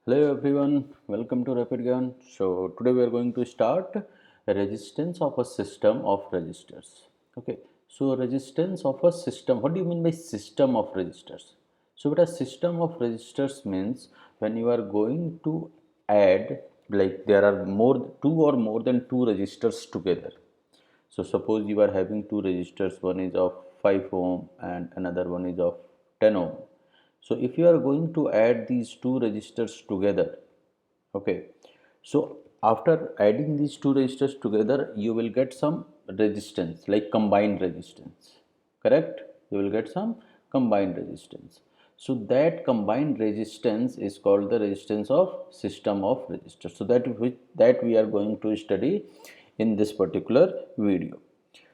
Hello everyone, welcome to Rapid Gun. So today we are going to start a resistance of a system of resistors. Okay, so resistance of a system. What do you mean by system of resistors? So what a system of resistors means when you are going to add, like there are two or more than two resistors together. So suppose you are having two resistors, one is of 5 ohm and another one is of 10 ohm. So if you are going to add these two resistors together, okay, so after adding these two resistors together, you will get some resistance like combined resistance, correct? You will get some combined resistance. So that combined resistance is called the resistance of system of resistors. So that we are going to study in this particular video.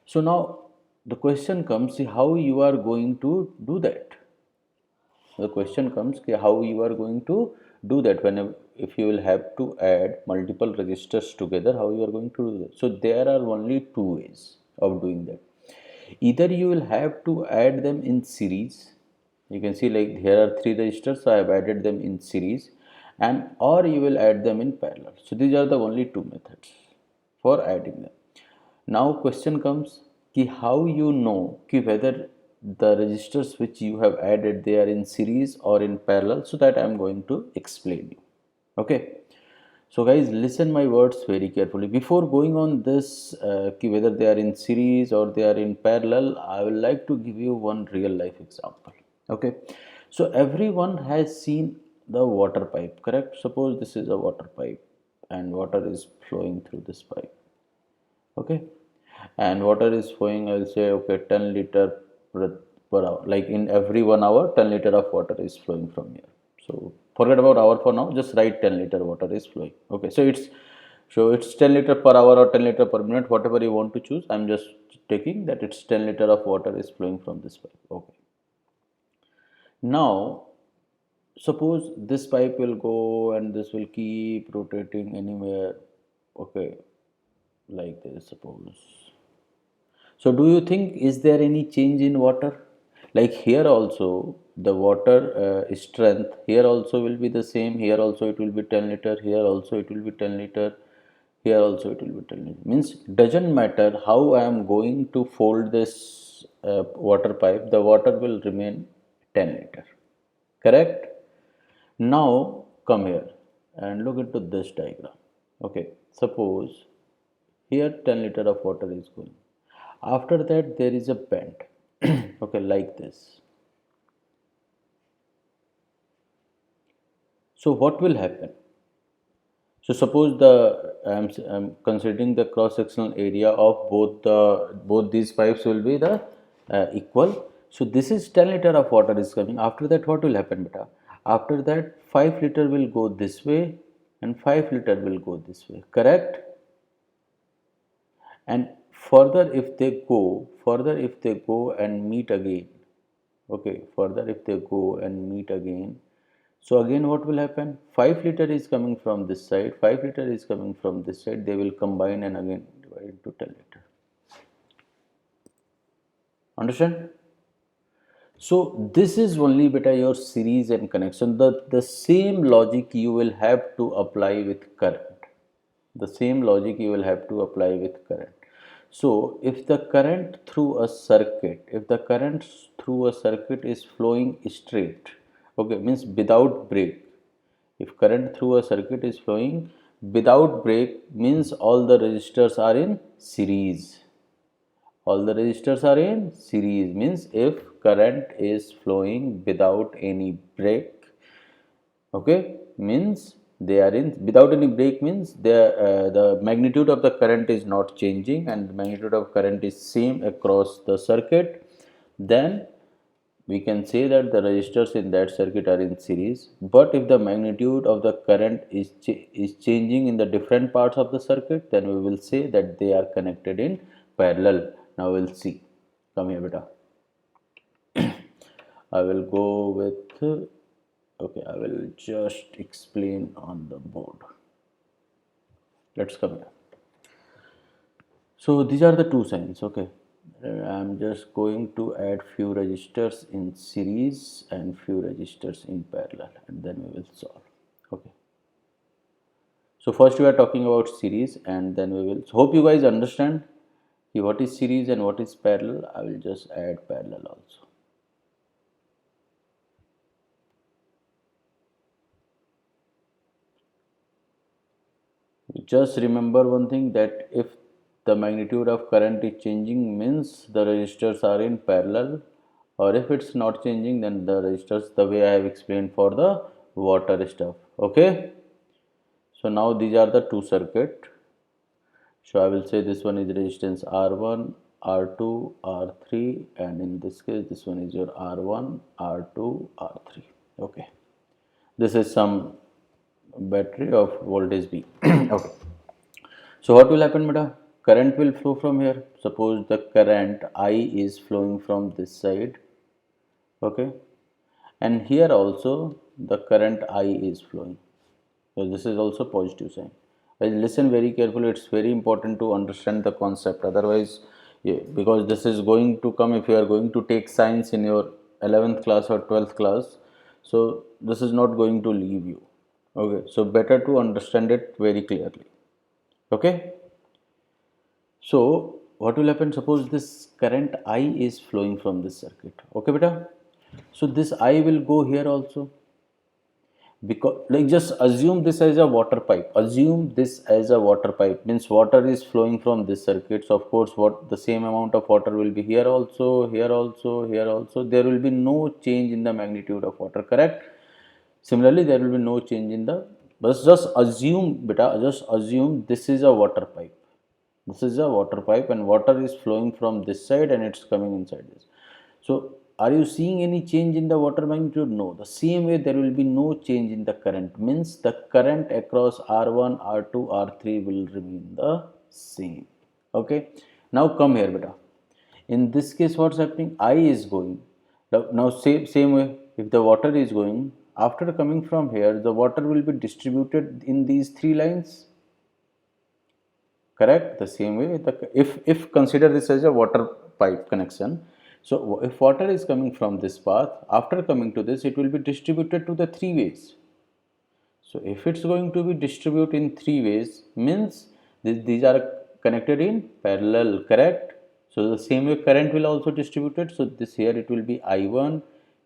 So now the question comes, how you are going to do that. The question comes how you are going to do that when if you will have to add multiple resistors together, how you are going to do that. So there are only two ways of doing that. Either you will have to add them in series. You can see like here are three resistors, so I have added them in series, and or you will add them in parallel. So these are the only two methods for adding them. Now question comes कि how you know कि whether the registers which you have added they are in series or in parallel, so that I am going to explain you. Okay, so guys, listen my words very carefully before going on this कि whether they are in series or they are in parallel. I would like to give you one real life example. Okay, so everyone has seen the water pipe, correct? Suppose this is a water pipe and water is flowing through this pipe. Okay, and water is flowing, I'll say, okay, 10 liter per hour, like in every 1 hour 10 liter of water is flowing from here. So forget about hour for now, just write 10 liter water is flowing. Okay, so it's 10 liter per hour or 10 liter per minute, whatever you want to choose. I'm just taking that it's 10 liter of water is flowing from this pipe. Okay, now suppose this pipe will go and this will keep rotating anywhere. Okay, like this, suppose. So do you think is there any change in water? Like here also the water strength here also will be the same. Here also it will be 10 liter. Here also it will be 10 liter. Here also it will be 10 liter. Means doesn't matter how I am going to fold this water pipe, the water will remain 10 liter. Correct? Now come here and look into this diagram. Okay, suppose here 10 liter of water is going. After that there is a bend. Okay, like this. So what will happen? So suppose I'm considering the cross sectional area of both these pipes will be the equal. So this is 10 liter of water is coming. After that what will happen, beta? After that 5 liter will go this way and 5 liter will go this way. Correct? And further if they go and meet again. Okay, further if they go and meet again, so again what will happen? 5 liter is coming from this side, 5 liter is coming from this side, they will combine and again divide into 10 liter. Understand? So this is only beta your series and connection. The same logic you will have to apply with current. The same logic you will have to apply with current. So if the current through a circuit, if the current through a circuit is flowing straight, okay, means without break. If current through a circuit is flowing without break, means all the resistors are in series. All the resistors are in series, means if current is flowing without any break, okay, means they are in without any break, means the magnitude of the current is not changing and the magnitude of current is same across the circuit, then we can say that the resistors in that circuit are in series. But if the magnitude of the current is changing in the different parts of the circuit, then we will say that they are connected in parallel. Now we'll see. Come here, beta. I will go with okay, I will just explain on the board. Let's come here. So these are the two signs. Okay, I'm just going to add few resistors in series and few resistors in parallel, and then we will solve. Okay, So first we are talking about series, and then we will, so hope you guys understand what is series and what is parallel. I will just add parallel also. Just remember one thing, that if the magnitude of current is changing, means the resistors are in parallel, or if it's not changing, then the resistors, the way I have explained for the water stuff. Okay, so now these are the two circuit. So I will say this one is resistance R1, R2, R3, and in this case this one is your R1, R2, R3. Okay, this is some battery of voltage B. Okay, so what will happen, beta? Current will flow from here. Suppose the current I is flowing from this side. Okay, and here also the current I is flowing. So this is also positive sign. Well, listen very carefully. It's very important to understand the concept. Otherwise, yeah, because this is going to come if you are going to take science in your 11th class or 12th class. So this is not going to leave you. Okay, so better to understand it very clearly. Okay. So what will happen? Suppose this current I is flowing from this circuit. Okay, beta. So this I will go here also, because like just assume this as a water pipe. Assume this as a water pipe, means water is flowing from this circuit. So of course, what the same amount of water will be here also, here also, here also. There will be no change in the magnitude of water. Correct. Similarly, there will be no change in the. But just assume, beta. Just assume this is a water pipe. This is a water pipe and water is flowing from this side and it's coming inside this. So are you seeing any change in the water magnitude? No. The same way there will be no change in the current, means the current across R1, R2, R3 will remain the same. Okay. Now come here, beta. In this case, what's happening? I is going. Now same way, if the water is going, after coming from here, the water will be distributed in these three lines. Correct. The same way, if consider this as a water pipe connection. So if water is coming from this path, after coming to this, it will be distributed to the three ways. So if it's going to be distributed in three ways, means these are connected in parallel. Correct. So the same way current will also distributed. So this here it will be I1,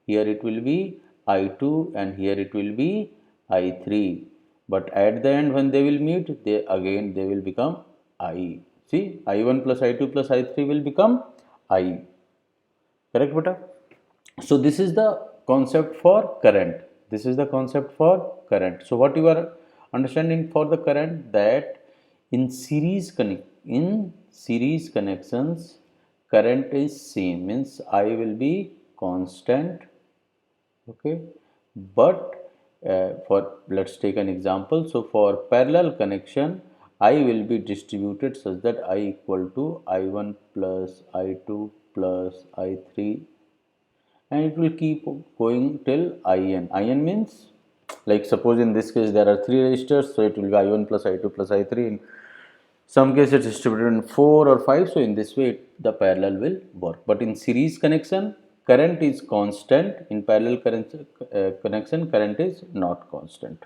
here it will be I2, and here it will be I3. But at the end, when they will meet, they will become I. See, I1 plus I2 plus I3 will become I. Correct, beta? So this is the concept for current. This is the concept for current. So what you are understanding for the current, that in series connections, current is same, means I will be constant. Okay, but for, let's take an example. So for parallel connection, I will be distributed such that I equal to I1 plus I2 plus I3, and it will keep going till IN. IN means, like suppose in this case there are three resistors, so it will be I1 plus I2 plus I3. In some cases it's distributed in 4 or 5, so in this way the parallel will work. But in series connection, current is constant. In parallel connection, current is not constant.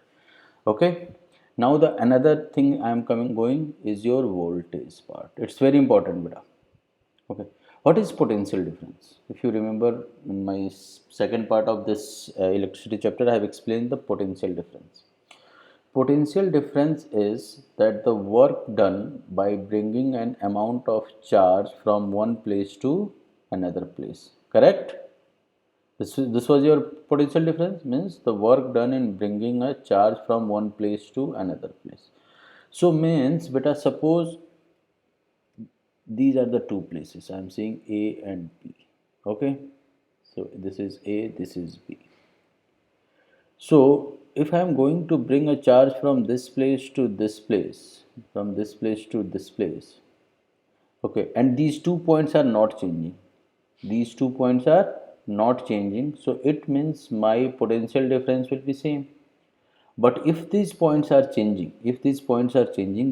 Okay. Now the another thing I am going is your voltage part. It's very important, beta. Okay. What is potential difference? If you remember, in my second part of this electricity chapter, I have explained the potential difference. Potential difference is that the work done by bringing an amount of charge from one place to another place. Correct? This was your potential difference, means the work done in bringing a charge from one place to another place. So means, beta, suppose these are the two places. I am saying A and B. Okay. So this is A, this is B. So if I am going to bring a charge from this place to this place, from this place to this place, okay, and these 2 points are not changing. These 2 points are not changing. So it means my potential difference will be same. But if these points are changing,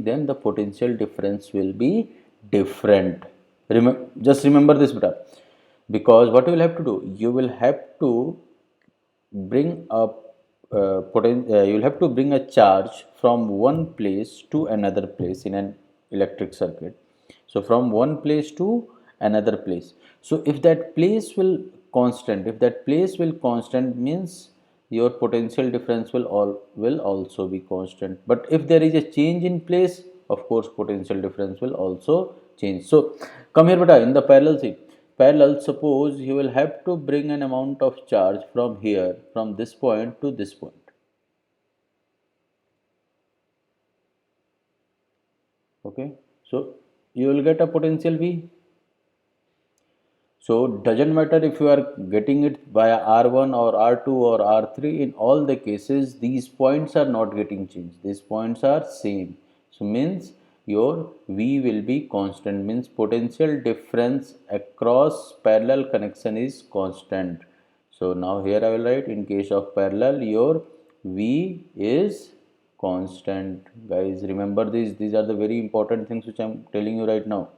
then the potential difference will be different. Just remember this, beta. Because what you will have to do, you will have to bring up you will have to bring a charge from one place to another place in an electric circuit. So from one place to another place. So if that place will constant, if that place will constant means your potential difference will also be constant. But if there is a change in place, of course potential difference will also change. So come here beta, in the parallel, see parallel, suppose you will have to bring an amount of charge from here, from this point to this point. Okay, so you will get a potential V. So doesn't matter if you are getting it via R1 or R2 or R3, in all the cases these points are not getting changed, these points are same. So means your V will be constant, means potential difference across parallel connection is constant. So now here I will write, in case of parallel your V is constant. Guys, remember these are the very important things which I am telling you right now.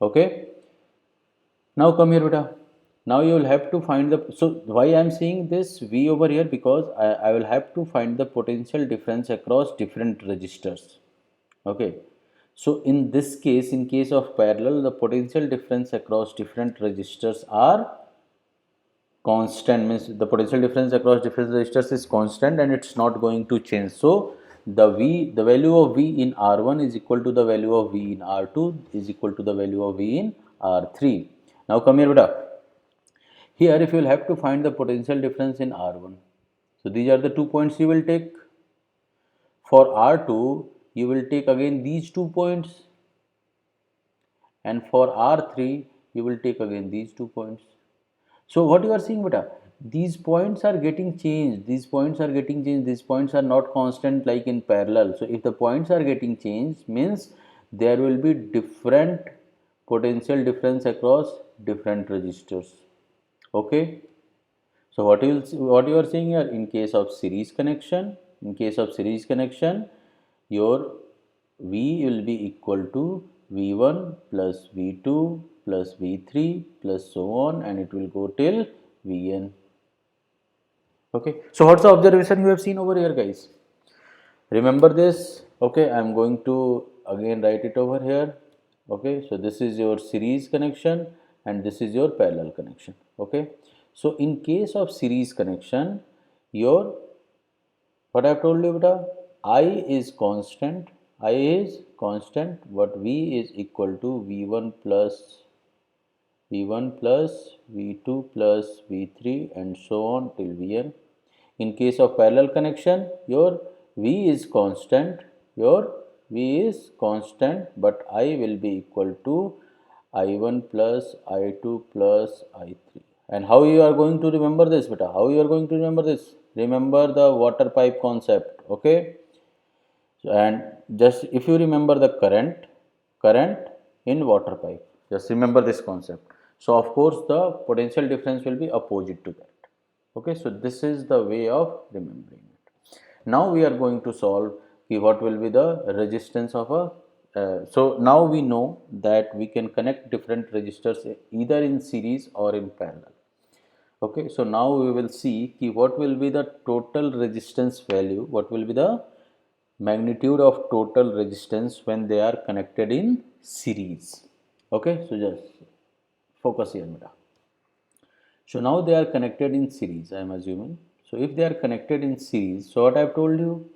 Okay. Now come here beta. Now you will have to find the, so why I am saying this V over here, because I will have to find the potential difference across different resistors. Okay. So in this case, in case of parallel, the potential difference across different resistors are constant, means the potential difference across different resistors is constant and it's not going to change. So the value of V in R1 is equal to the value of V in R2 is equal to the value of V in R3. Now come here beta. Here if you will have to find the potential difference in R1. So these are the 2 points you will take. For R2 you will take again these 2 points, and for R3 you will take again these 2 points. So what you are seeing beta, these points are getting changed, these points are getting changed, these points are not constant like in parallel. So if the points are getting changed means there will be different potential difference across different resistors. Okay. So what you are seeing here, in case of series connection, your V will be equal to V1 plus V2 plus V3 plus so on, and it will go till Vn. Okay. So what's the observation you have seen over here, guys? Remember this. Okay, I am going to again write it over here. Okay, so this is your series connection and this is your parallel connection. Okay, so in case of series connection, your, what I have told you beta, I is constant, but V is equal to V1 plus V2 plus V3 and so on till Vn. In case of parallel connection, your V is constant, but I will be equal to I1 plus I2 plus I3. And how you are going to remember this beta? How you are going to remember this? Remember the water pipe concept. Okay. So, and just if you remember the current in water pipe, just remember this concept. So of course the potential difference will be opposite to that. Okay, so this is the way of remembering it. Now we are going to solve what will be the resistance of a so now we know that we can connect different resistors either in series or in parallel. Okay, so now we will see what will be the total resistance value, what will be the magnitude of total resistance when they are connected in series. Okay, so just focus here beta. So now they are connected in series, I am assuming. So if they are connected in series, so what I have told you,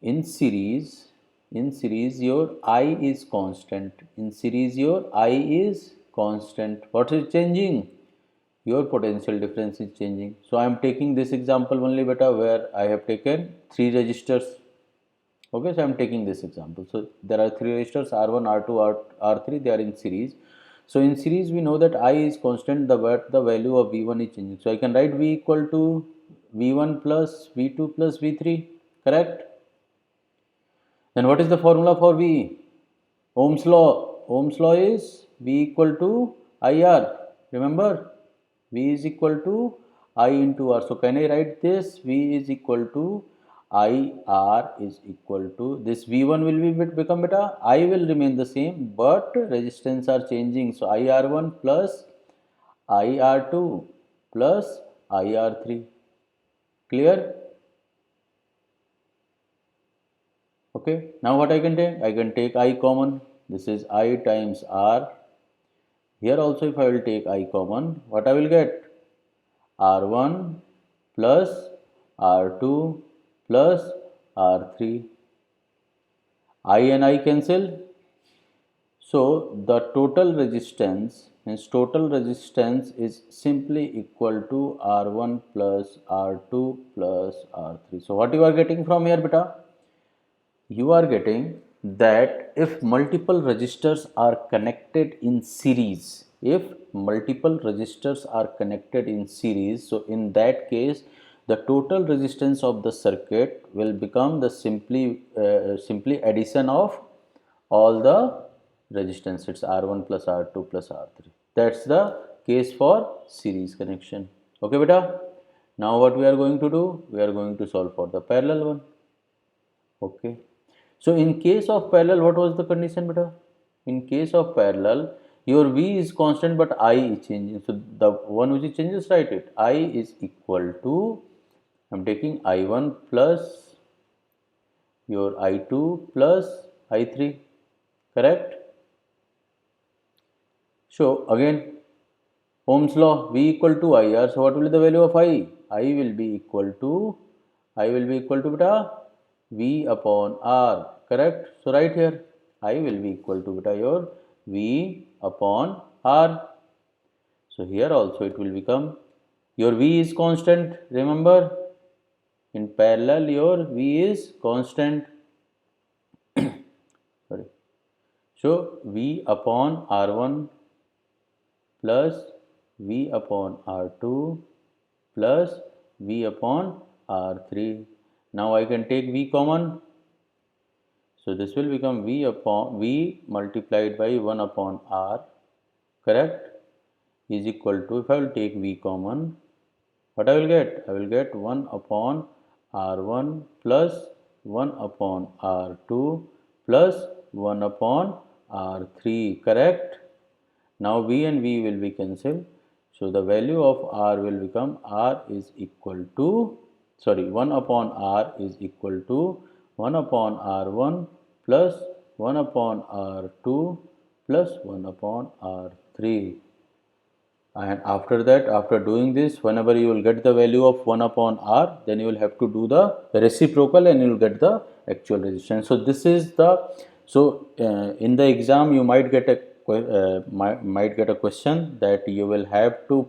in series your I is constant, in series your I is constant. What is changing? Your potential difference is changing. So I am taking this example only beta where I have taken 3 resistors. Okay, so I am taking this example. So there are 3 resistors R1, R2, R3, they are in series. So in series we know that I is constant, but the value of V1 is changing. So I can write V equal to V1 plus V2 plus V3, correct? Then what is the formula for V? Ohm's law. Ohm's law is V equal to IR. Remember, V is equal to I into R. So can I write this? V is equal to IR is equal to this V1 will be become beta. I will remain the same, but resistance are changing. So IR1 plus IR2 plus IR3. Clear? Okay, now what I can take? I can take I common. This is I times R. Here also if I will take I common, what I will get? R1 plus R2 plus R3. I and I cancel. So the total resistance is simply equal to R1 plus R2 plus R3. So what you are getting from here, beta? You are getting that if multiple resistors are connected in series, so in that case the total resistance of the circuit will become the simply addition of all the resistance. It's R1 plus R2 plus R3. That's the case for series connection. Okay beta, now what we are going to do, we are going to solve for the parallel one. Okay, so in case of parallel, what was the condition beta? In case of parallel, your V is constant but I is changing. So the one which changes, write it. I is equal to, I'm taking I1 plus your I2 plus I3, correct? So again, Ohm's law, V equal to IR. So what will be the value of I? I will be equal to beta V upon R, correct? So right here, I will be equal to beta your V upon R. So here also it will become, your V is constant, remember, in parallel your V is constant. Sorry. So V upon R1 plus V upon R2 plus V upon R3. Now I can take V common. So this will become V multiplied by 1 upon R, correct, is equal to, if I will take V common, what I will get? I will get 1 upon R1 plus 1 upon R2 plus 1 upon R3, correct? Now V and V will be cancelled. So the value of R will become 1 upon R is equal to 1 upon R1 plus 1 upon R2 plus 1 upon R3. And after that, after doing this, whenever you will get the value of 1 upon R, then you will have to do the reciprocal and you will get the actual resistance. So this is the, in the exam you might get a question that you will have to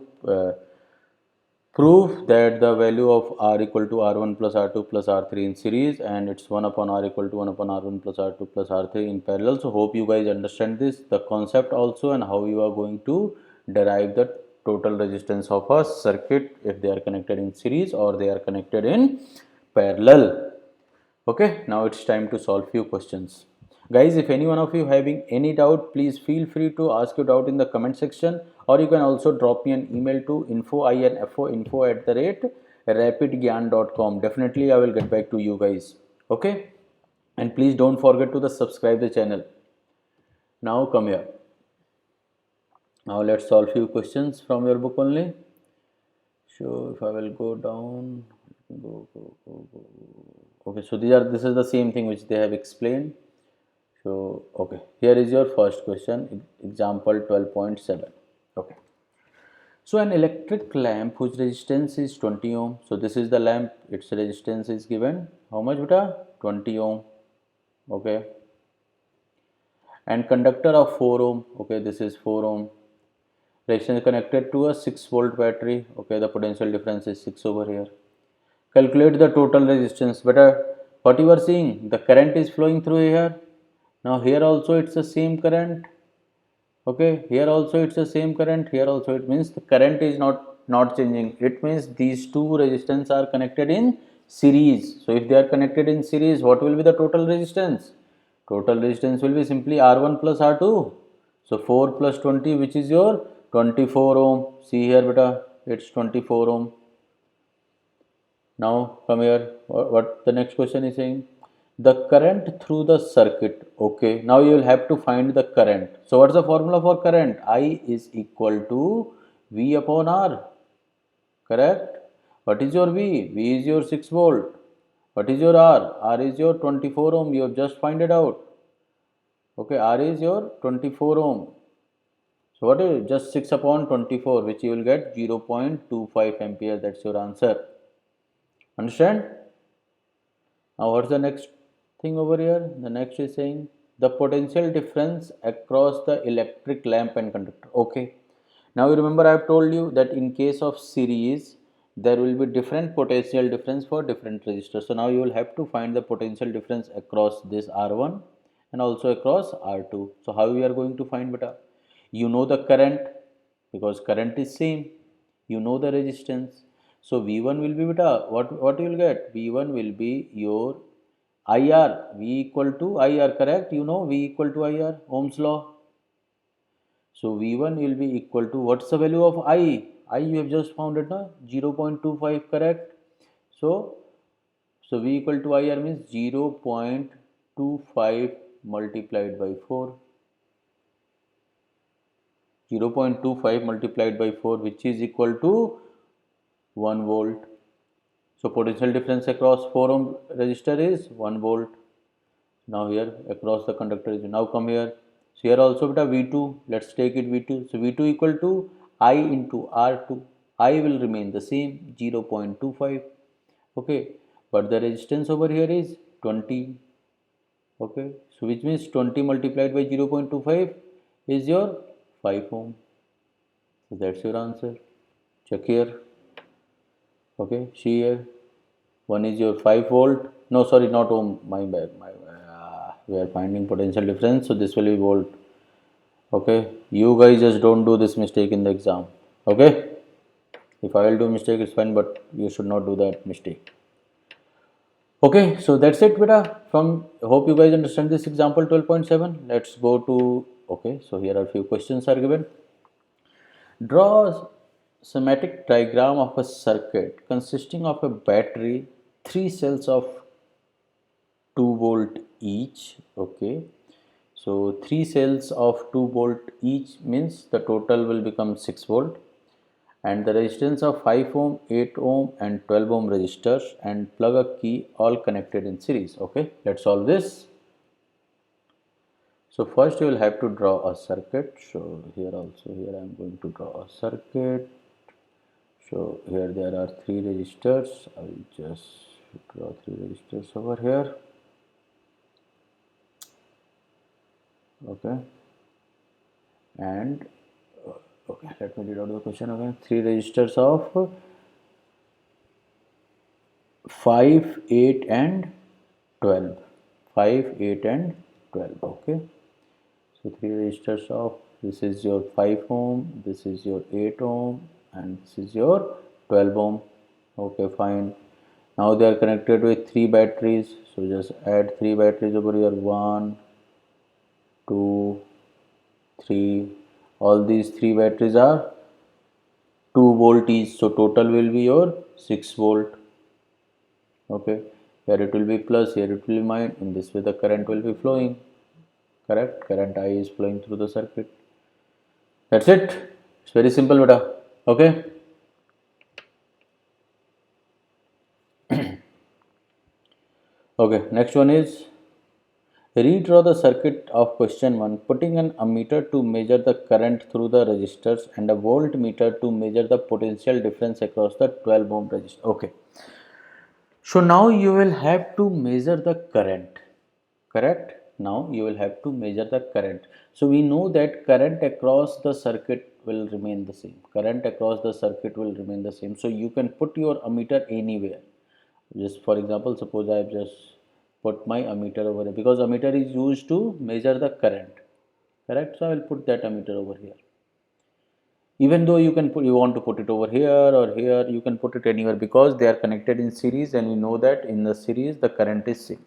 prove that the value of R equal to R1 plus R2 plus R3 in series, and it's 1 upon R equal to 1 upon R1 plus R2 plus R3 in parallel. So hope you guys understand this, the concept also, and how you are going to derive the total resistance of a circuit if they are connected in series or they are connected in parallel. Okay, now it's time to solve few questions. Guys, if any one of you having any doubt, please feel free to ask your doubt in the comment section, or you can also drop me an email to info@rapidgyan.com. Definitely I will get back to you guys. Okay, and please don't forget to subscribe the channel. Now come here. Now let's solve few questions from your book only. So if I will go down, go. Okay, so this is the same thing which they have explained. So okay, here is your first question, example 12.7. Okay, so an electric lamp whose resistance is 20 ohm. So this is the lamp, its resistance is given how much beta? 20 ohm. Okay, and conductor of 4 ohm. Okay, this is 4 ohm. Resistance connected to a 6-volt battery. Okay, the potential difference is 6 over here. Calculate the total resistance. Better, what you are seeing, the current is flowing through here. Now here also it's the same current. Okay, here also it's the same current. Here also, it means the current is not changing. It means these two resistance are connected in series. So if they are connected in series, what will be the total resistance? Total resistance will be simply R1 plus R2. So 4 plus 20, which is your 24 ohm. See here beta, it's 24 ohm. Now come here, what the next question is saying, the current through the circuit. Okay, now you will have to find the current. So what's the formula for current? I is equal to V upon R, correct? What is your V? V is your 6 volt. What is your R? R is your 24 ohm. You have just find it out. Okay, R is your 24 ohm. So what is it? Just 6 upon 24, which you will get 0.25 ampere. That's your answer. Understand? Now what's the next thing over here? The next is saying the potential difference across the electric lamp and conductor. Okay. Now you remember I have told you that in case of series there will be different potential difference for different resistors. So now you will have to find the potential difference across this R1 and also across R2. So how we are going to find beta? You know the current because current is same. You know the resistance. So V1 will be beta. What you will get? V1 will be your IR. V equal to IR, correct? You know V equal to IR, Ohm's law. So V1 will be equal to, what's the value of I? I you have just found it, na? 0.25, correct? So, V equal to IR means 0.25 multiplied by 4. 0.25 multiplied by 4, which is equal to 1 volt. So potential difference across 4 ohm resistor is 1 volt. Now here across the conductor is, now come here. So here also beta V2, let's take it V2. So V2 equal to I into R2. I will remain the same, 0.25. Okay, but the resistance over here is 20. Okay, so which means 20 multiplied by 0.25 is your 5 ohm. So that's your answer. Check here. Okay, see here. One is your 5 volt. No, sorry, not ohm. My bad. We are finding potential difference. So this will be volt. Okay, you guys just don't do this mistake in the exam. Okay, if I will do mistake, it's fine, but you should not do that mistake. Okay, so that's it, beta. From hope you guys understand this example 12.7. Let's go to, okay. So here are few questions are given. Draw a schematic diagram of a circuit consisting of a battery, 3 cells of 2 volt each. Okay, so 3 cells of 2 volt each means the total will become 6 volt, and the resistance of 5 ohm, 8 ohm and 12 ohm resistors, and plug a key all connected in series. Okay, let's solve this. So first you will have to draw a circuit. So here also, here I am going to draw a circuit. So here there are 3 resistors. I will just draw 3 resistors over here. Okay, and okay, let me read out the question again. 3 resistors of 5, 8 and 12. 5, 8 and 12. Okay, so 3 resistors of, this is your 5 ohm, this is your 8 ohm and this is your 12 ohm. Okay, fine. Now they are connected with 3 batteries. So just add 3 batteries over here. 1, 2, 3. All these 3 batteries are 2 volt each. So total will be your 6 volt. Okay, here it will be plus, here it will be minus. In this way the current will be flowing. Correct? Current I is flowing through the circuit. That's it. It's very simple, beta. Okay. Okay. Next one is redraw the circuit of question 1, putting an ammeter to measure the current through the resistors and a voltmeter to measure the potential difference across the 12 ohm resistor. Okay. So now you will have to measure the current. Correct? Now you will have to measure the current. So we know that current across the circuit will remain the same. Current across the circuit will remain the same. So you can put your ammeter anywhere. Just for example, suppose I have just put my ammeter over here, because ammeter is used to measure the current. Correct? So I will put that ammeter over here. Even though you can put, you want to put it over here or here, you can put it anywhere because they are connected in series, and we know that in the series the current is same.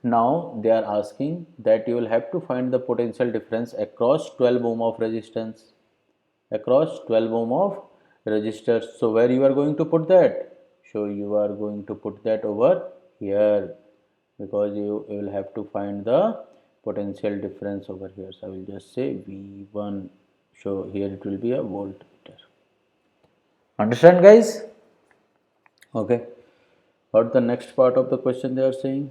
Now they are asking that you will have to find the potential difference across 12 ohm of resistance, across 12 ohm of resistors. So where you are going to put that? So you are going to put that over here, because you will have to find the potential difference over here. So I will just say V1. So here it will be a voltmeter. Understand, guys? Okay. What the next part of the question they are saying?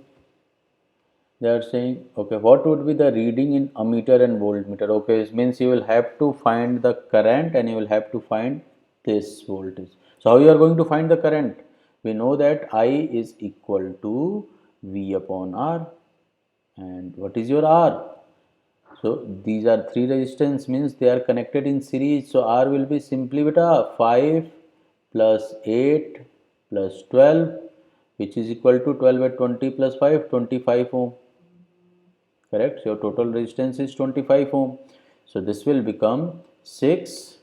They are saying, okay, what would be the reading in ammeter and voltmeter? Okay, it means you will have to find the current and you will have to find this voltage. So how you are going to find the current? We know that I is equal to V upon R, and what is your R? So these are three resistance, means they are connected in series. So R will be simply beta 5 plus 8 plus 12, which is equal to 12 at 20 plus 5, 25 ohm. Correct? So your total resistance is 25 ohm. So this will become 6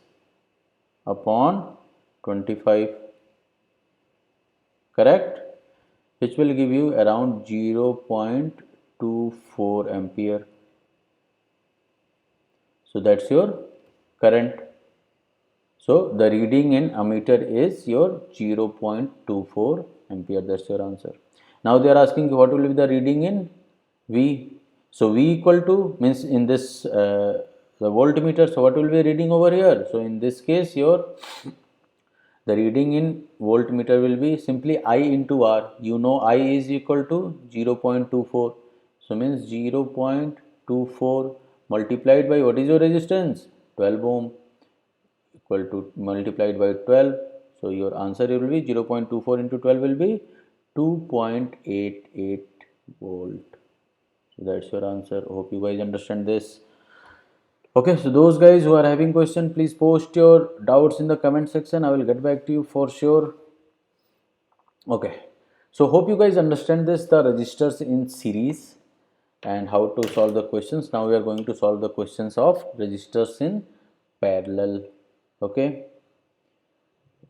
upon 25. Correct? Which will give you around 0.24 ampere. So that's your current. So the reading in ammeter is your 0.24 ampere. That's your answer. Now they are asking what will be the reading in V. So V equal to, means in this the voltmeter. So what will be reading over here? So in this case your the reading in voltmeter will be simply I into R. You know I is equal to 0.24. So means 0.24 multiplied by what is your resistance? 12 ohm, equal to multiplied by 12. So your answer will be 0.24 into 12 will be 2.88 volt. So that's your answer. Hope you guys understand this. Okay, so those guys who are having question, please post your doubts in the comment section. I will get back to you for sure. Okay, so hope you guys understand this, the resistors in series and how to solve the questions. Now we are going to solve the questions of resistors in parallel. Okay.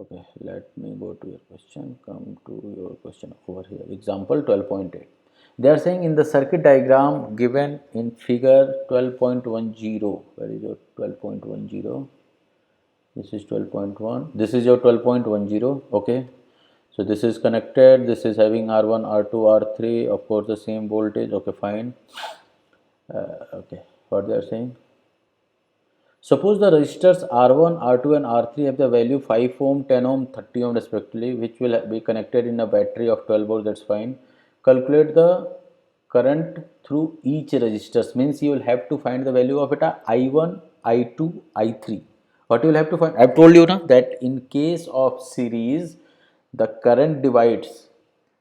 Okay, let me go to your question. Come to your question over here. Example 12.8. They are saying in the circuit diagram given in figure 12.10. Where is your 12.10? This is 12.1. This is your 12.10. Okay. So this is connected. This is having R1, R2, R3. Of course, the same voltage. Okay, fine. Okay, what they are saying? Suppose the resistors R1, R2 and R3 have the value 5 ohm, 10 ohm, 30 ohm respectively, which will be connected in a battery of 12 volts, that's fine. Calculate the current through each resistors, means you will have to find the value of it I1, I2, I3. What you will have to find? I have told you now that in case of series, the current divides.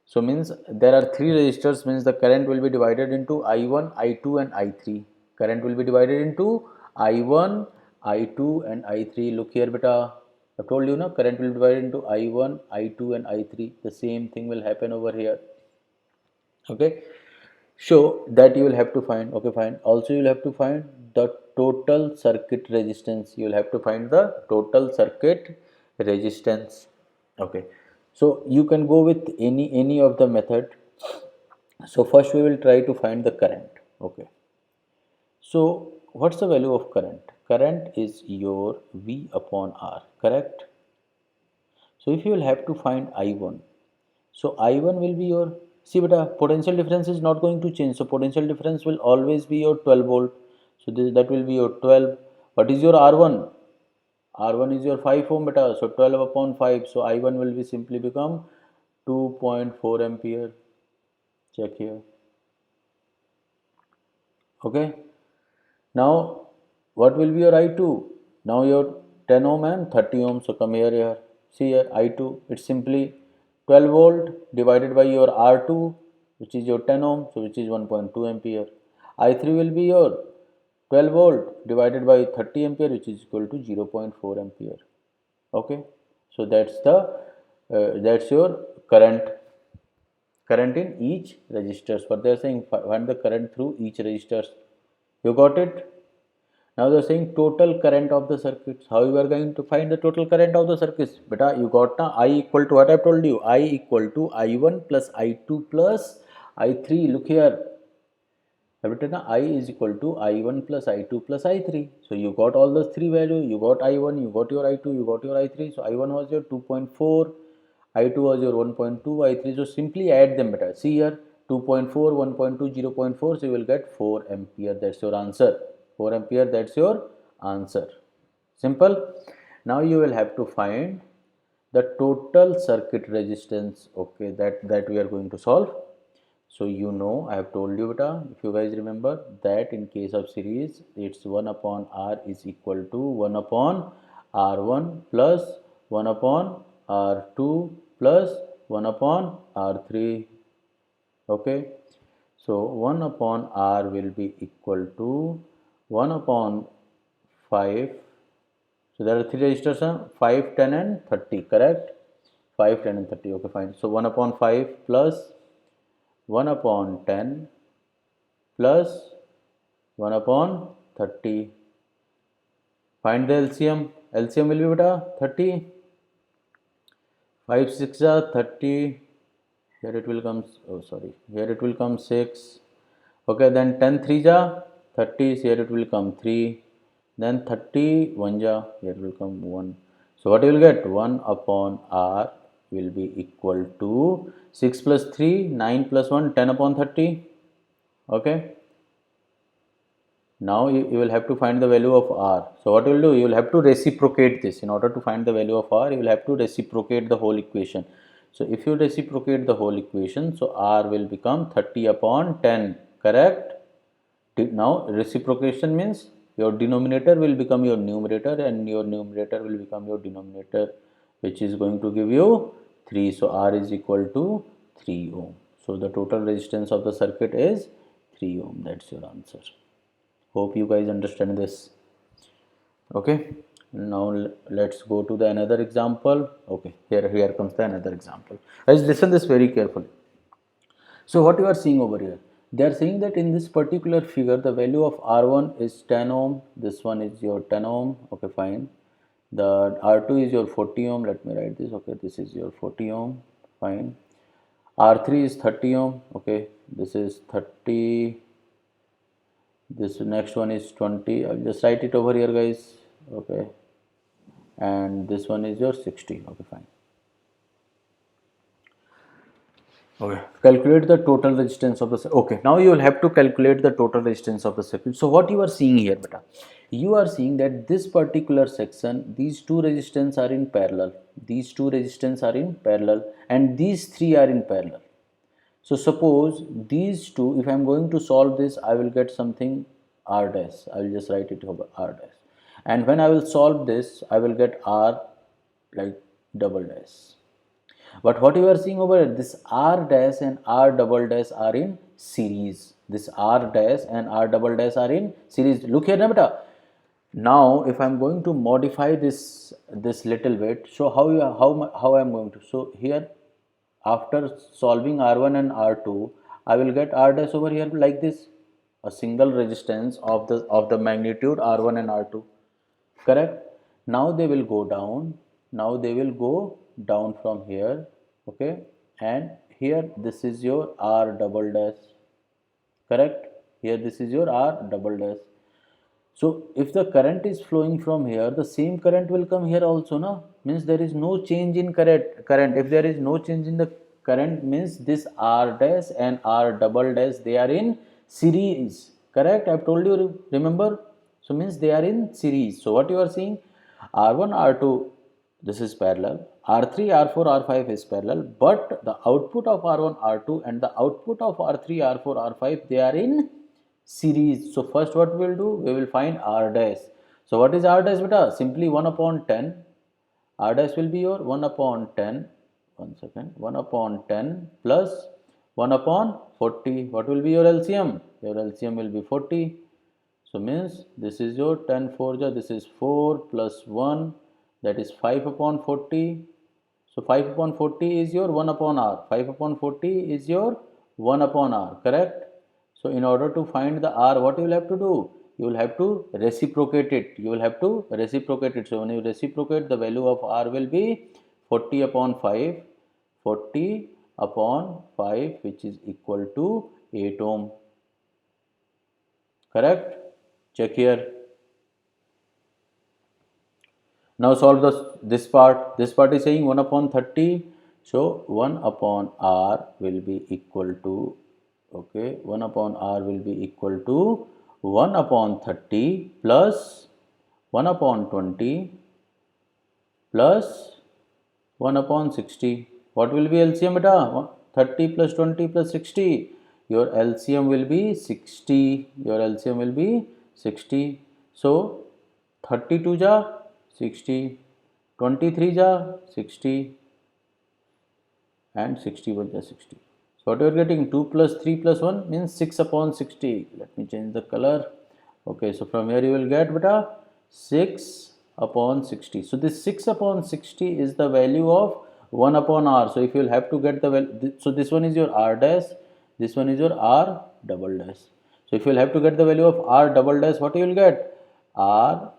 So means there are three resistors, means the current will be divided into I1, I2 and I3. Current will be divided into I1, I2 and I3. Look here beta, I told you na, current will be divided into I1, I2 and I3. The same thing will happen over here. Okay, so that you will have to find. Okay, fine. Also you will have to find the total circuit resistance. You will have to find the total circuit resistance. Okay, so you can go with any of the method. So first we will try to find the current. Okay, so what's the value of current? Current is your V upon R, correct? So if you will have to find I1, so I1 will be your, see beta, potential difference is not going to change. So potential difference will always be your 12 volt. So that will be your 12. What is your R1? R1 is your 5 ohm beta. So 12 upon 5. So I1 will be simply become 2.4 ampere. Check here. Okay. Now what will be your I2? Now your 10 ohm and 30 ohm. So come here. See here I2. It's simply 12 volt divided by your R2, which is your 10 ohm, so which is 1.2 ampere. I3 will be your 12 volt divided by 30 ampere, which is equal to 0.4 ampere. Okay, so that's your current in each resistors. What they are saying, find the current through each resistors. You got it? Now they are saying total current of the circuits. How you are going to find the total current of the circuits? Beta, you got na I equal to what I have told you. I equal to I1 plus I2 plus I3. Look here. I have written I is equal to I1 plus I2 plus I3. So you got all those three values. You got I1, you got your I2, you got your I3. So I1 was your 2.4, I2 was your 1.2, I3. So simply add them better. See here 2.4, 1.2, 0.4. So you will get 4 ampere. That's your answer. 4 ampere, that's your answer. Simple. Now you will have to find the total circuit resistance, okay, that we are going to solve. So you know, I have told you beta, if you guys remember, that in case of series it's 1 upon R is equal to 1 upon R1 plus 1 upon R2 plus 1 upon R3. Okay, so 1 upon R will be equal to 1 upon 5. So there are three resistors, 5, 10 and 30, correct? 5, 10 and 30, okay, fine. So 1 upon 5 plus 1 upon 10 plus 1 upon 30. Find the LCM. LCM will be beta 30. 5 6 are 30. Here it will come, oh sorry, here it will come 6. Okay, then 10 3 ja 30, here it will come 3. Then 30 1 ja, here will come 1. So what you will get? 1 upon R will be equal to 6 plus 3, 9 plus 1, 10 upon 30. Okay. Now you will have to find the value of R. So what you will do? You will have to reciprocate this. In order to find the value of R, you will have to reciprocate the whole equation. So if you reciprocate the whole equation, so R will become 30 upon 10, correct? Now reciprocation means your denominator will become your numerator and your numerator will become your denominator, which is going to give you 3. So R is equal to 3 ohm. So the total resistance of the circuit is 3 ohm. That's your answer. Hope you guys understand this. Okay, now let's go to the another example. Okay, here comes the another example. Guys, listen this very carefully. So what you are seeing over here, they are saying that in this particular figure the value of R1 is 10 ohm, this one is your 10 ohm. Okay, fine. The R2 is your 40 ohm. Let me write this. Okay, this is your 40 ohm. Fine. R3 is 30 ohm. Okay, this is 30. This next one is 20. I'll just write it over here, guys. Okay, and this one is your 60. Okay, fine. Okay, calculate the total resistance of the circuit. Okay, now you will have to calculate the total resistance of the circuit. So what you are seeing here, beta, you are seeing that this particular section, these two resistance are in parallel, these two resistance are in parallel, and these three are in parallel. So suppose these two, if I am going to solve this, I will get something R dash. I will just write it over R dash. And when I will solve this, I will get R like double dash. But what you are seeing over here, this R dash and R double dash are in series. This R dash and R double dash are in series. Look here, beta. Now, if I am going to modify this little bit, so how I am going to? So here, after solving R1 and R2, I will get R dash over here like this, a single resistance of the magnitude R1 and R2. Correct? Now they will go down. Now they will go down from here. Okay, and here this is your R double dash. Correct? Here this is your R double dash. So if the current is flowing from here, the same current will come here also, no? Means there is no change in current. If there is no change in the current, means this R dash and R double dash, they are in series. Correct? I've told you, remember? So means they are in series. So what you are seeing, R1, R2, this is parallel. R3, R4, R5 is parallel, but the output of R1, R2 and the output of R3, R4, R5, they are in series. So first what we will do, we will find R dash. So what is R dash, beta? Simply 1 upon 10. R dash will be your 1 upon 10. 1 second. 1 upon 10 plus 1 upon 40. What will be your LCM? Your LCM will be 40. So means this is your 10 4 ja, this is 4 plus 1, that is 5 upon 40. So 5 upon 40 is your 1 upon R. 5 upon 40 is your 1 upon R, correct? So in order to find the R, what you will have to do? You will have to reciprocate it. You will have to reciprocate it. So when you reciprocate, the value of R will be 40 upon 5. 40 upon 5, which is equal to 8 ohm. Correct? Check here. Now solve this part. This part is saying 1 upon 30. So 1 upon R will be equal to, okay, 1 upon R will be equal to 1 upon 30 plus 1 upon 20 plus 1 upon 60. What will be LCM beta? 30 plus 20 plus 60. Your LCM will be 60. Your LCM will be 60. So 32 ja 60, 23 ja 60, and 61 ja 60. So what you are getting? 2 plus 3 plus 1 means 6 upon 60. Let me change the color. Okay, so from here you will get beta 6 upon 60. So this 6 upon 60 is the value of 1 upon r. So if you will have to get the value, so this one is your r dash, this one is your r double dash. So if you will have to get the value of r double dash, what you will get? R,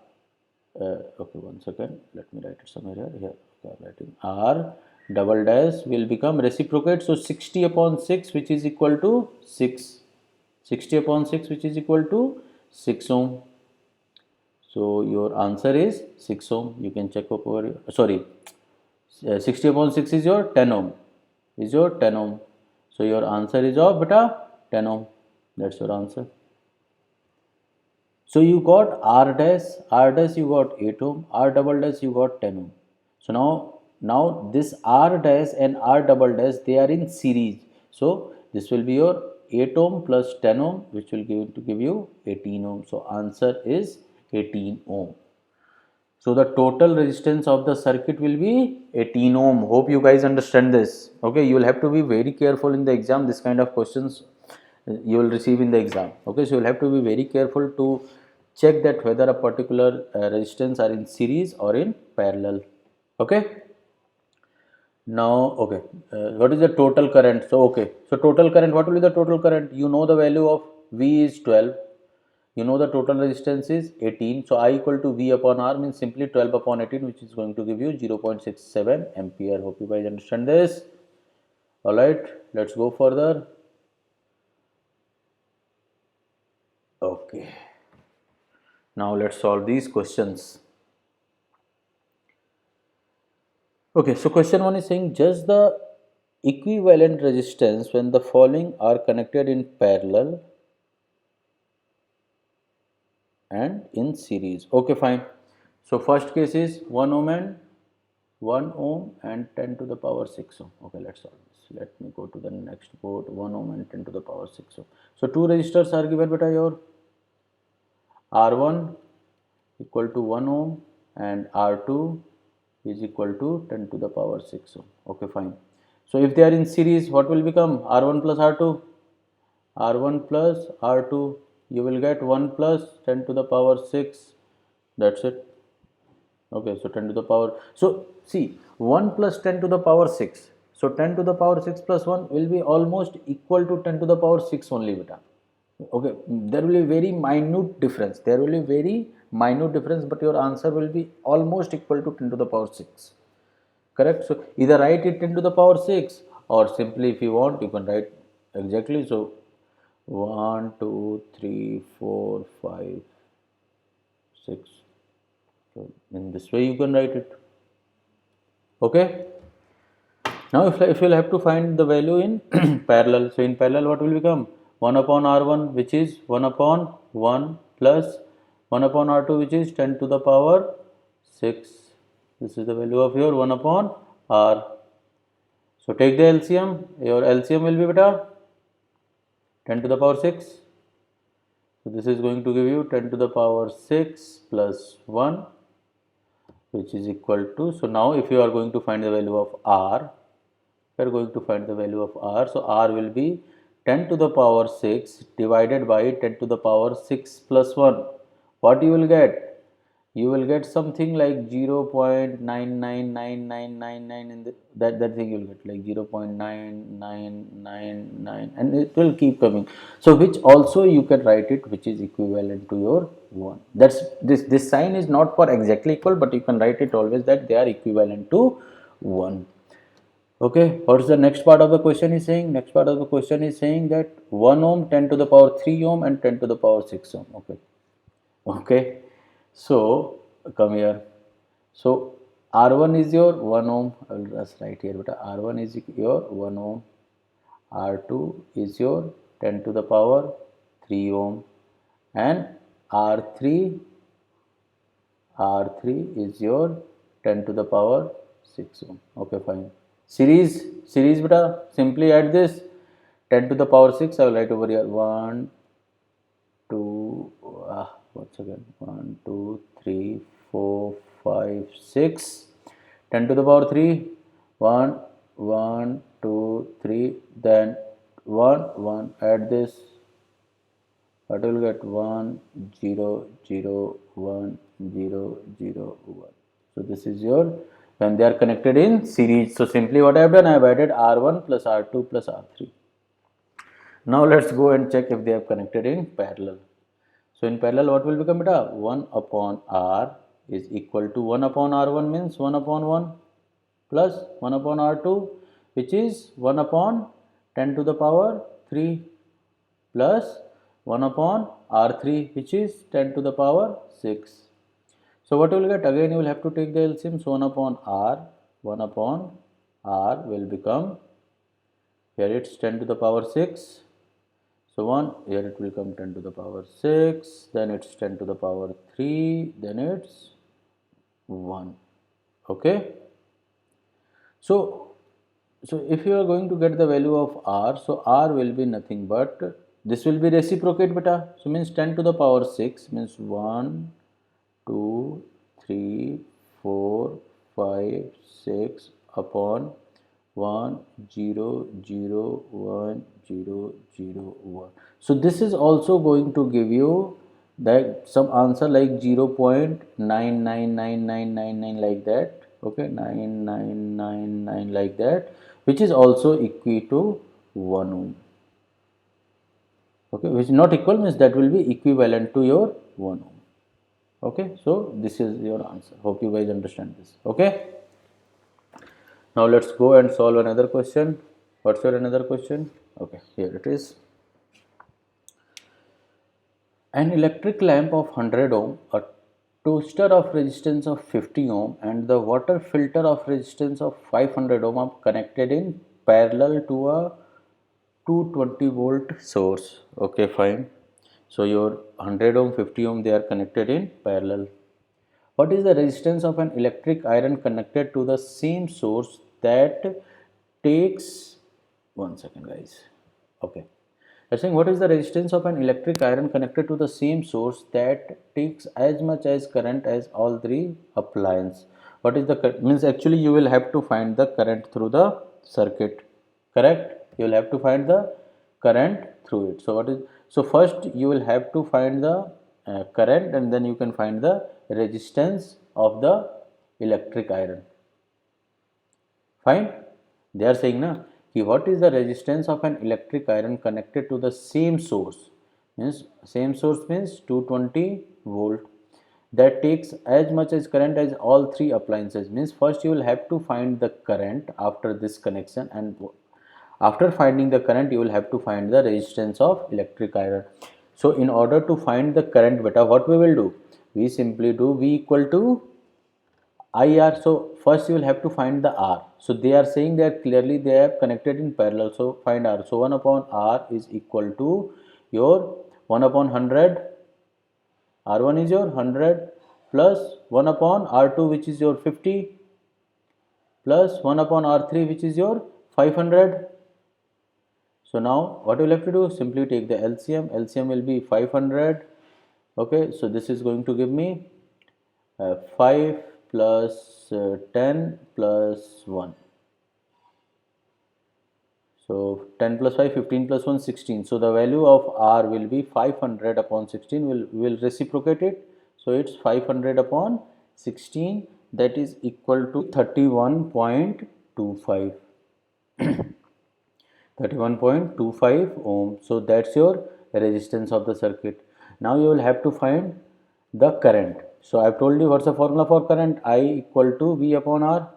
okay, one second, let me write it somewhere here. Here, okay, I'm writing r double dash will become reciprocate. So 60 upon 6, which is equal to 6. 60 upon 6, which is equal to 6 ohm. So your answer is 6 ohm. You can check up over, sorry, 60 upon 6 is your 10 ohm. Is your 10 ohm. So your answer is of beta 10 ohm. That's your answer. So you got R dash you got 8 ohm, R double dash you got 10 ohm. So now this R dash and R double dash, they are in series. So this will be your 8 ohm plus 10 ohm, which will give you 18 ohm. So answer is 18 ohm. So the total resistance of the circuit will be 18 ohm. Hope you guys understand this. Okay, you will have to be very careful in the exam. This kind of questions you will receive in the exam. Okay, so you will have to be very careful to check that whether a particular resistance are in series or in parallel. Okay. Now, okay, what is the total current? So, okay, so total current, what will be the total current? You know the value of V is 12. You know the total resistance is 18. So, I equal to V upon R means simply 12 upon 18, which is going to give you 0.67 ampere. Hope you guys understand this. Alright, let's go further. Okay, now let's solve these questions. Okay, so question 1 is saying just the equivalent resistance when the following are connected in parallel and in series. Okay, fine. So first case is 1 ohm and 1 ohm and 10 to the power 6 ohm. Okay, let's solve this. Let me go to the next board. 1 ohm and 10 to the power 6 ohm. So two resistors are given, beta, your R1 equal to 1 ohm and R2 is equal to 10 to the power 6 ohm. Okay, fine. So if they are in series, what will become? R1 plus R2? R1 plus R2, you will get 1 plus 10 to the power 6. That's it. Okay, so 10 to the power. So see, 1 plus 10 to the power 6. So 10 to the power 6 plus 1 will be almost equal to 10 to the power 6 only, beta. Okay, there will be very minute difference. There will be very minute difference, but your answer will be almost equal to 10 to the power 6. Correct? So either write it 10 to the power 6, or simply if you want, you can write exactly. So 1, 2, 3, 4, 5, 6. So in this way you can write it. Okay. Now if you'll have to find the value in parallel, so in parallel what will become? 1 upon R1, which is 1 upon 1 plus 1 upon R2, which is 10 to the power 6. This is the value of your 1 upon R. So take the LCM. Your LCM will be beta 10 to the power 6. So this is going to give you 10 to the power 6 plus 1, which is equal to, so now if you are going to find the value of R, we are going to find the value of R. So R will be 10 to the power 6 divided by 10 to the power 6 plus 1. What you will get? You will get something like 0.999999 in that thing you will get like 0.9999, and it will keep coming. So which also you can write it, which is equivalent to your 1. That's this sign is not for exactly equal, but you can write it always that they are equivalent to 1. Okay, what is the next part of the question is saying? Next part of the question is saying that 1 ohm, 10 to the power 3 ohm and 10 to the power 6 ohm. Okay. Okay. So come here. So R1 is your 1 ohm. I will just write here, but R1 is your 1 ohm. R2 is your 10 to the power 3 ohm, and R3 is your 10 to the power 6 ohm. Okay, fine. Series beta, simply add this 10 to the power 6. I will write over here 1, 2, once again 1, 2, 3, 4, 5, 6. 10 to the power 3, 1, 1, 2, 3, then 1, 1, add this, what will get 1, 0, 0, 1, 0, 0, 1. So this is your, when they are connected in series. So simply what I have done, I have added R1 plus R2 plus R3. Now let's go and check if they have connected in parallel. So in parallel, what will become beta? 1 upon R is equal to 1 upon R1 means 1 upon 1 plus 1 upon R2, which is 1 upon 10 to the power 3 plus 1 upon R3, which is 10 to the power 6. So what you will get? Again, you will have to take the LCM. So 1 upon R will become, here it's 10 to the power 6. So 1, here it will come 10 to the power 6, then it's 10 to the power 3, then it's 1. Okay. So if you are going to get the value of R, so R will be nothing but, this will be reciprocate beta. So means 10 to the power 6 means 1, 2, 3, 4, 5, 6 upon 1, 0, 0, 1, 0, 0, 1. So this is also going to give you that some answer like 0.999999 like that. Okay, 9999 like that, which is also equal to 1 ohm. Okay, which is not equal means that will be equivalent to your 1 ohm. Okay, so this is your answer. Hope you guys understand this. Okay, now let's go and solve another question. What's your another question? Okay, here it is. An electric lamp of 100 ohm, a toaster of resistance of 50 ohm, and the water filter of resistance of 500 ohm are connected in parallel to a 220 volt source. Okay, fine. So your 100 ohm, 50 ohm, they are connected in parallel. What is the resistance of an electric iron connected to the same source that takes, one second guys, okay, I'm saying what is the resistance of an electric iron connected to the same source that takes as much as current as all three appliances? What is the means? Actually you will have to find the current through the circuit, correct? You will have to find the current through it. So what is, so first you will have to find the current, and then you can find the resistance of the electric iron. Fine. They are saying na ki what is the resistance of an electric iron connected to the same source, means same source means 220 volt, that takes as much as current as all three appliances. Means first you will have to find the current after this connection, and after finding the current you will have to find the resistance of electric iron. So in order to find the current beta, what we will do, we simply do V equal to IR. So first you will have to find the R. So they are saying that clearly they are connected in parallel. So find R. So 1 upon R is equal to your 1 upon 100. R1 is your 100 plus 1 upon R2 which is your 50 plus 1 upon R3 which is your 500. So now what you will have to do, simply take the LCM. LCM will be 500. Okay, so this is going to give me 5 plus 10 plus 1. So 10 plus 5, 15 plus 1, 16. So the value of R will be 500 upon 16. Will reciprocate it. So it's 500 upon 16, that is equal to 31.25. 31.25 ohm. So that's your resistance of the circuit. Now you will have to find the current. So I have told you what's the formula for current. I equal to V upon R.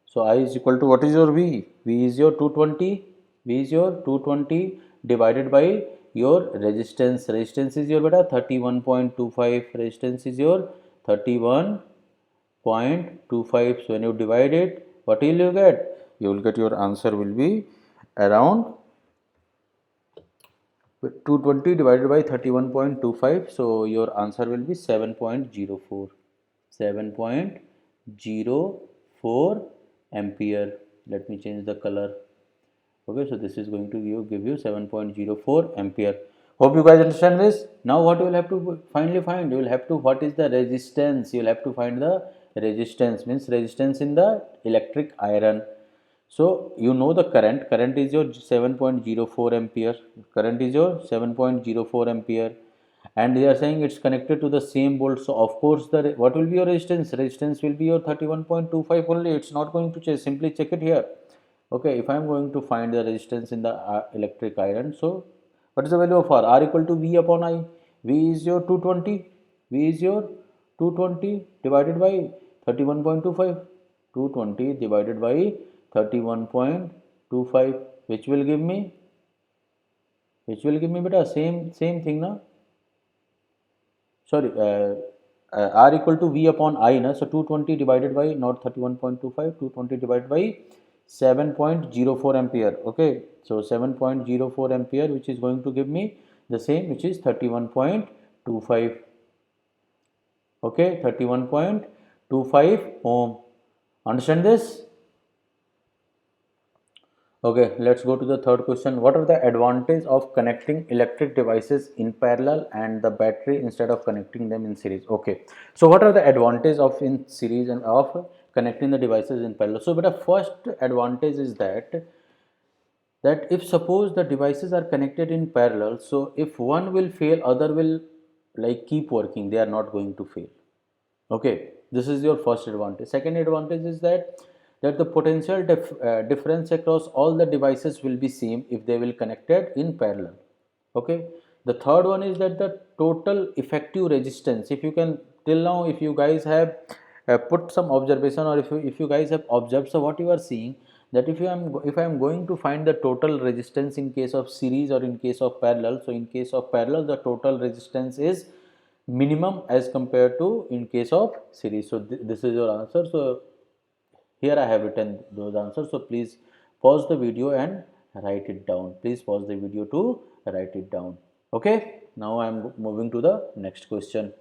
So I is equal to, what is your V? V is your 220. V is your 220 divided by your resistance. Resistance is your beta 31.25. Resistance is your 31.25. So when you divide it, what will you get? You will get, your answer will be around 220 divided by 31.25. So your answer will be 7.04. 7.04 ampere. Let me change the color. Okay, so this is going to give you 7.04 ampere. Hope you guys understand this. Now what you will have to finally find, you will have to, what is the resistance, you will have to find the resistance, means resistance in the electric iron. So you know the current is your 7.04 ampere, current is your 7.04 ampere, and they are saying it's connected to the same volt. So of course the what will be your resistance will be your 31.25 only. It's not going to change, simply check it here. Okay, if I am going to find the resistance in the electric iron, so what is the value of R? R equal to V upon I. V is your 220. V is your 220 divided by 31.25. 220 divided by 31.25, which will give me, beta, same thing na. Sorry, R equal to V upon I na. So 220 divided by not 31.25, 220 divided by 7.04 ampere. Okay, so 7.04 ampere, which is going to give me the same, which is 31.25. Okay, 31.25 ohm. Understand this? Okay, let's go to the third question. What are the advantages of connecting electric devices in parallel and the battery instead of connecting them in series? Okay, so what are the advantages of in series and of connecting the devices in parallel? So, but the first advantage is that if suppose the devices are connected in parallel, so if one will fail, other will like keep working, they are not going to fail. Okay, this is your first advantage. Second advantage is that the potential difference across all the devices will be same if they will connected in parallel. Okay, the third one is that the total effective resistance, if you can, till now if you guys have put some observation, or if you guys have observed, so what you are seeing, that if I am going to find the total resistance in case of series or in case of parallel, so in case of parallel the total resistance is minimum as compared to in case of series. So this is your answer. So here I have written those answers. So please pause the video and write it down. Please pause the video to write it down. Okay, now I am moving to the next question.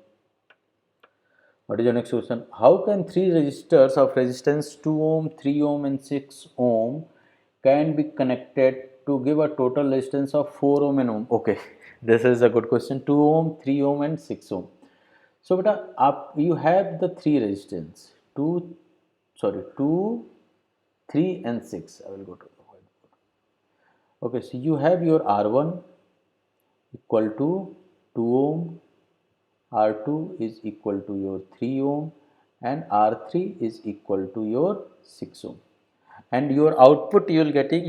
What is your next question? How can three resistors of resistance 2 ohm, 3 ohm and 6 ohm can be connected to give a total resistance of 4 ohm and ohm? Okay, this is a good question. 2 ohm, 3 ohm and 6 ohm. So beta, up you have the three resistance, 2, 3 and 6. I will go to the whiteboard. Okay, so you have your R1 equal to 2 ohm, R2 is equal to your 3 ohm, and R3 is equal to your 6 ohm. And your output you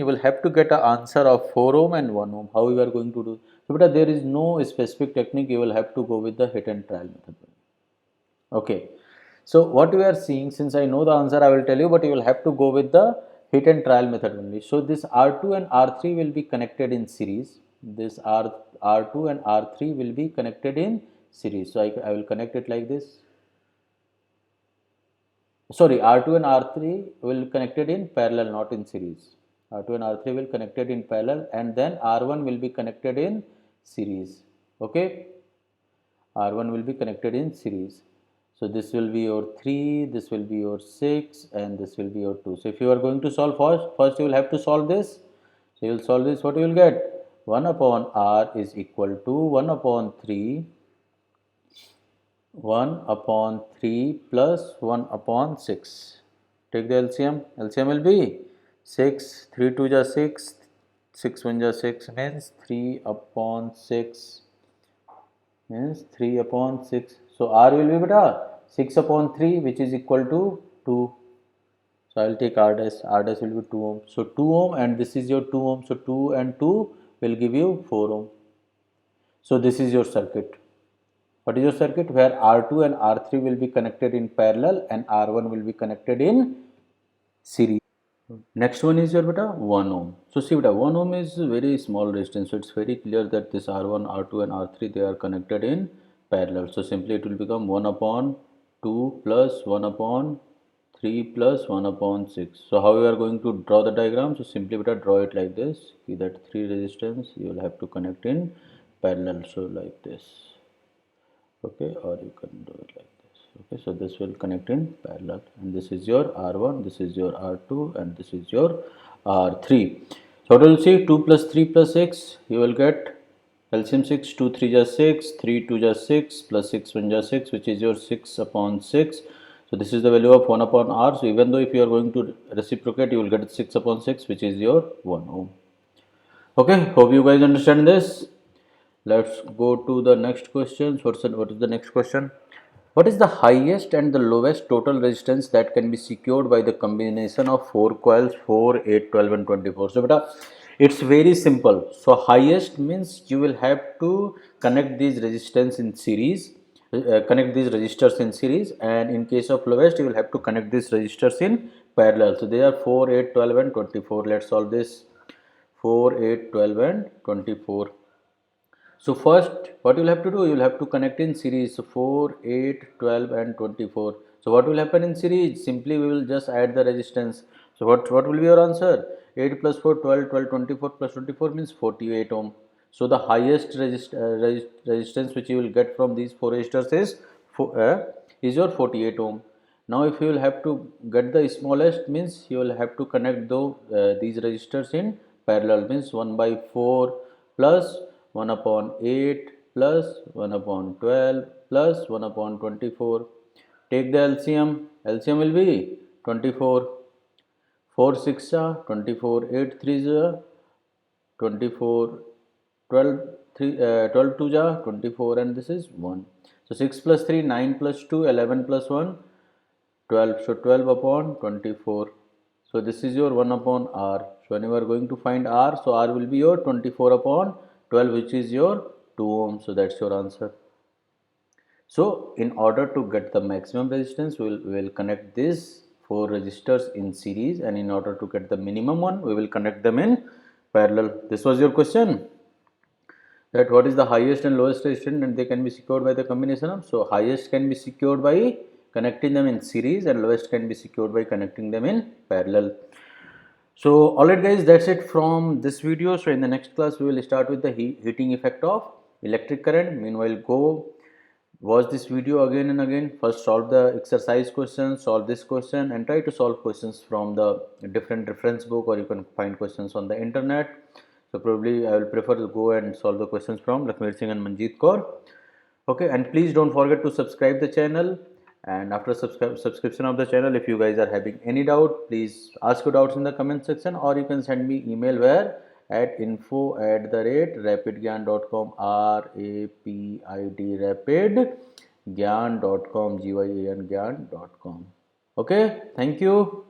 will have to get an answer of 4 ohm and 1 ohm. How you are going to do? So beta, there is no specific technique, you will have to go with the hit and trial method. Okay, so what we are seeing, since I know the answer I will tell you, but you will have to go with the hit and trial method only. So this R2 and R3 will be connected in series. This R2 and R3 will be connected in series. So I will connect it like this. Sorry, R2 and R3 will connected in parallel, not in series. R2 and R3 will connected in parallel, and then R1 will be connected in series. Okay, R1 will be connected in series. So this will be your 3, this will be your 6, and this will be your 2. So if you are going to solve first you will have to solve this. So you will solve this, what you will get? 1 upon R is equal to 1 upon 3, 1 upon 3 plus 1 upon 6. Take the LCM. LCM will be 6, 3 2 ja 6, 6 1 ja 6, means 3 upon 6 means 3 upon 6. So R will be beta 6 upon 3, which is equal to 2. So I will take R dash. R dash will be 2 ohm. So 2 ohm, and this is your 2 ohm. So 2 and 2 will give you 4 ohm. So this is your circuit. What is your circuit? Where R2 and R3 will be connected in parallel and R1 will be connected in series. Next one is your beta 1 ohm. So see beta, 1 ohm is very small resistance. So it's very clear that this R1, R2 and R3, they are connected in parallel. So simply it will become 1 upon 2 plus 1 upon 3 plus 1 upon 6. So how you are going to draw the diagram? So simply beta draw it like this. See that 3 resistance you will have to connect in parallel. So like this. Okay, or you can do it like this. Okay, so this will connect in parallel, and this is your R1, this is your R2, and this is your R3. So what will you see? 2 plus 3 plus 6, you will get LCM 6, 2 3 just 6, 3 2 just 6, plus 6 1 just 6, which is your 6 upon 6. So this is the value of 1 upon R. So even though if you are going to reciprocate, you will get 6 upon 6, which is your 1 ohm. Okay, hope you guys understand this. Let's go to the next question. What is the next question? What is the highest and the lowest total resistance that can be secured by the combination of 4 coils 4, 8, 12 and 24? So beta, it's very simple. So highest means you will have to connect these resistance in series, connect these resistors in series, and in case of lowest you will have to connect these resistors in parallel. So they are 4, 8, 12 and 24. Let's solve this. 4, 8, 12 and 24. So first what you will have to do, you will have to connect in series. So 4, 8, 12 and 24. So what will happen in series? Simply we will just add the resistance. So what will be your answer? 8 plus 4, 12, 12, 24 plus 24 means 48 ohm. So the highest resistance which you will get from these 4 resistors is your 48 ohm. Now if you will have to get the smallest, means you will have to connect these resistors in parallel, means 1 by 4 plus 1 upon 8 plus 1 upon 12 plus 1 upon 24. Take the LCM. LCM will be 24. 4 6 are 24, 8 3 are 24, 12 3 12 2 are 24, and this is 1. So 6 plus 3, 9 plus 2, 11 plus 1, 12. So 12 upon 24. So this is your 1 upon R. So when you are going to find R, so R will be your 24 upon 12, which is your 2 ohm. So that's your answer. So in order to get the maximum resistance, we will connect these 4 resistors in series, and in order to get the minimum one, we will connect them in parallel. This was your question, that what is the highest and lowest resistance and they can be secured by the combination of. So highest can be secured by connecting them in series, and lowest can be secured by connecting them in parallel. So alright guys, that's it from this video. So in the next class we will start with the heating effect of electric current. Meanwhile, go watch this video again and again. First solve the exercise questions, solve this question, and try to solve questions from the different reference book, or you can find questions on the internet. So probably I will prefer to go and solve the questions from Lakshmi Singh and Manjeet Kaur. Okay, and please don't forget to subscribe the channel. And after subscription of the channel, if you guys are having any doubt, please ask your doubts in the comment section, or you can send me email where at info@rapidgyan.com, RAPID rapidgyan.com, GYAN gyan.com. Okay, thank you.